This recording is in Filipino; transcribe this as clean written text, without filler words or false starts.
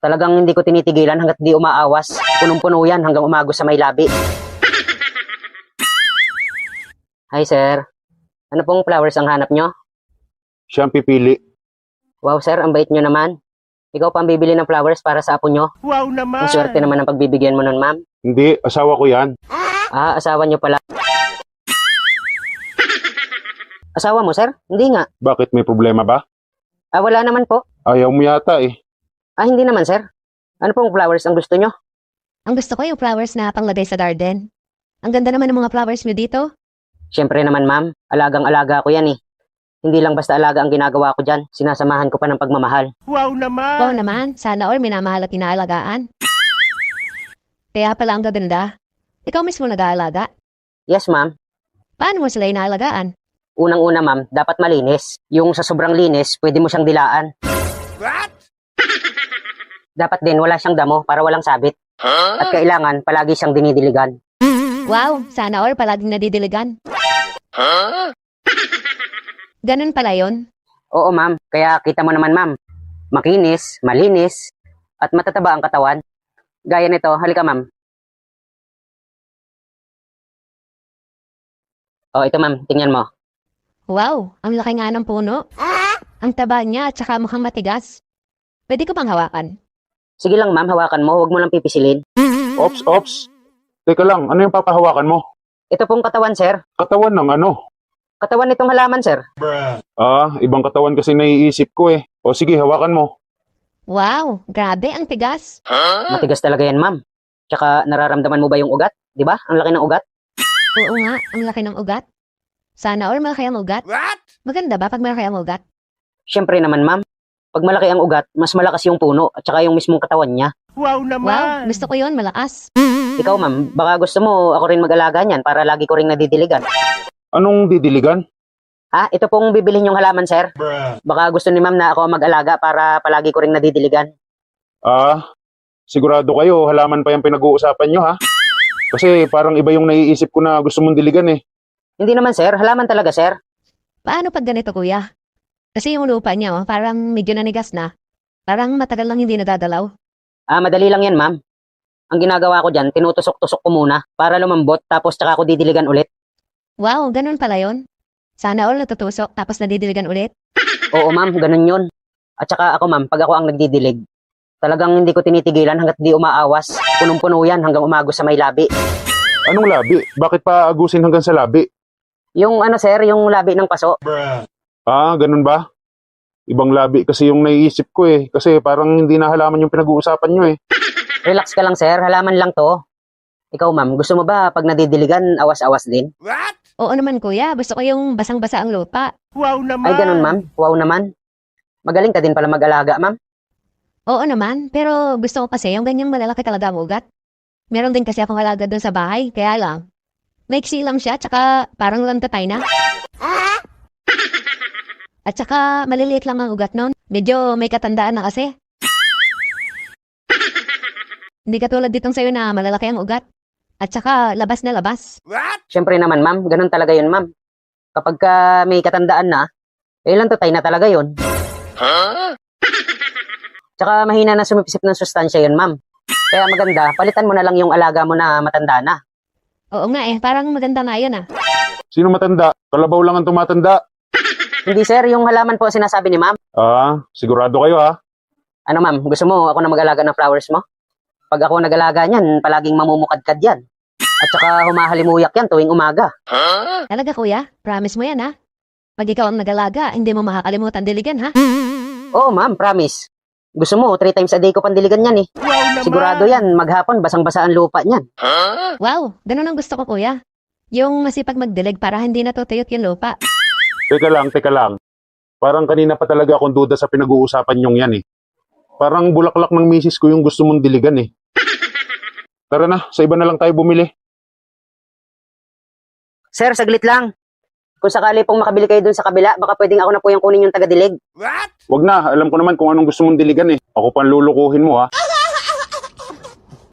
Talagang hindi ko tinitigilan hanggat di umaawas. Punong-puno yan hanggang umagos sa may labi. Hi sir, ano pong flowers ang hanap nyo? Siya ang pipili. Wow sir, ang bait nyo naman. Ikaw pa ang bibili ng flowers para sa apo nyo. Wow naman! Ang swerte naman ang pagbibigyan mo nun ma'am. Hindi, asawa ko yan. Ah, asawa nyo pala. Asawa mo sir? Hindi nga. Bakit, may problema ba? Ah, wala naman po. Ayaw mo yata eh. Ah, hindi naman sir. Ano pong flowers ang gusto nyo? Ang gusto ko yung flowers na panglagay sa garden. Ang ganda naman ng mga flowers mo dito. Siyempre naman ma'am, alagang-alaga ko yan eh. Hindi lang basta alaga ang ginagawa ko dyan, sinasamahan ko pa ng pagmamahal. Wow naman! Wow naman, sana all minamahal at inaalagaan. Kaya pala ang gaganda. Ikaw mismo nag-aalaga. Yes ma'am. Paano mo sila inaalagaan? Unang-una ma'am, dapat malinis. Yung sa sobrang linis, pwede mo siyang dilaan. What? Dapat din wala siyang damo para walang sabit. At kailangan palagi siyang dinidiligan. Wow, sana all palaging nadidiligan. Ganun pala yon. Oo ma'am, kaya kita mo naman ma'am. Makinis, malinis, at matataba ang katawan. Gaya nito, halika ma'am. Oh, ito ma'am, tingnan mo. Wow, ang laki nga ng puno. Ang taba niya at saka mukhang matigas. Pwede ko bang hawakan? Sige lang ma'am, hawakan mo, huwag mo lang pipisilin. Ops. Teka lang, ano yung papahawakan mo? Ito pong katawan sir. Katawan ng ano? Katawan nitong halaman sir. Ibang katawan kasi naiisip ko eh. O sige, hawakan mo. Wow, grabe ang tigas. Matigas talaga yan ma'am. Tsaka nararamdaman mo ba yung ugat? Di ba? Ang laki ng ugat. Oo nga, ang laki ng ugat. Sana all malaki ang ugat. What? Maganda ba pag malaki ang ugat? Siyempre naman ma'am. Pag malaki ang ugat, mas malakas yung puno at saka yung mismong katawan niya. Wow naman! Wow, gusto ko yon, malakas. Ikaw ma'am, baka gusto mo ako rin mag-alaga niyan para lagi ko rin nadidiligan. Anong didiligan? Ha? Ito pong bibilhin yung halaman sir. Baka gusto ni ma'am na ako mag-alaga para palagi ko rin nadidiligan. Sigurado kayo, halaman pa yung pinag-uusapan nyo ha? Kasi parang iba yung naiisip ko na gusto mong diligan eh. Hindi naman sir, halaman talaga sir. Paano pag ganito, kuya? Kasi yung lupa niya, parang medyo nanigas na. Parang matagal lang hindi nadadalaw. Ah, madali lang yan ma'am. Ang ginagawa ko dyan, tinutusok-tusok ko muna para lumambot tapos tsaka ako didiligan ulit. Wow, ganun pala yon. Sana all natutusok tapos nadidiligan ulit. Oo ma'am, ganun yun. At saka ako ma'am, pag ako ang nagdidilig, talagang hindi ko tinitigilan hanggat di umaawas. Punong-puno yan hanggang umagos sa may labi. Anong labi? Bakit pa agusin hanggang sa labi? Yung ano sir, yung labi ng paso. Ganun ba? Ibang labi kasi yung naiisip ko eh. Kasi parang hindi na halaman yung pinag-uusapan nyo eh. Relax ka lang sir, halaman lang to. Ikaw ma'am, gusto mo ba pag nadidiligan, awas-awas din? What? Oo naman, kuya. Gusto ko yung basang-basa ang lupa. Wow naman! Ay ganun ma'am, wow naman. Magaling ka din pala mag-alaga ma'am. Oo naman, pero gusto ko kasi yung ganyang malalaki talaga ang ugat. Meron din kasi akong alaga doon sa bahay, kaya lang. Maiksi lang siya, tsaka parang lantatay na. At tsaka maliliit lang ang ugat nun. Medyo may katandaan na kasi. Hindi katulad ditong sa'yo na malalaki ang ugat. At tsaka labas na labas. What? Siyempre naman ma'am, ganun talaga yun ma'am. Kapag ka may katandaan na, lantatay na talaga yun. Tsaka mahina na sumipisip ng sustansya yun ma'am. Kaya maganda, palitan mo na lang yung alaga mo na matanda na. Oo nga parang maganda nga yun ah. Sino matanda? Kalabaw lang ang tumatanda. Hindi sir, yung halaman po ang sinasabi ni ma'am. Sigurado kayo ha? Ano ma'am, gusto mo ako na mag-alaga ng flowers mo? Pag ako nag-alaga niyan, palaging mamumukadkad yan. At saka humahalimuyak yan tuwing umaga. Talaga kuya, promise mo yan ha. Pag ikaw ang nag-alaga, hindi mo makakalimutan diligan ha. Oo ma'am, promise. Gusto mo, 3 times a day ko pandiligan yan eh. Wow naman! Sigurado yan, maghapon basang-basa ang lupa niyan. Wow, ganun ang gusto ko kuya. Yung masipag magdilig para hindi natutuyot yung lupa. Teka lang. Parang kanina pa talaga akong duda sa pinag-uusapan nyong yan eh. Parang bulaklak ng misis ko yung gusto mong diligan eh. Tara na, sa iba na lang tayo bumili. Sir, saglit lang. Kung sakali pong makabili kayo dun sa kabila, baka pwedeng ako na po yung kunin yung taga-dilig. What? Wag na, alam ko naman kung anong gusto mong diligan eh. Ako pang lulukuhin mo ha.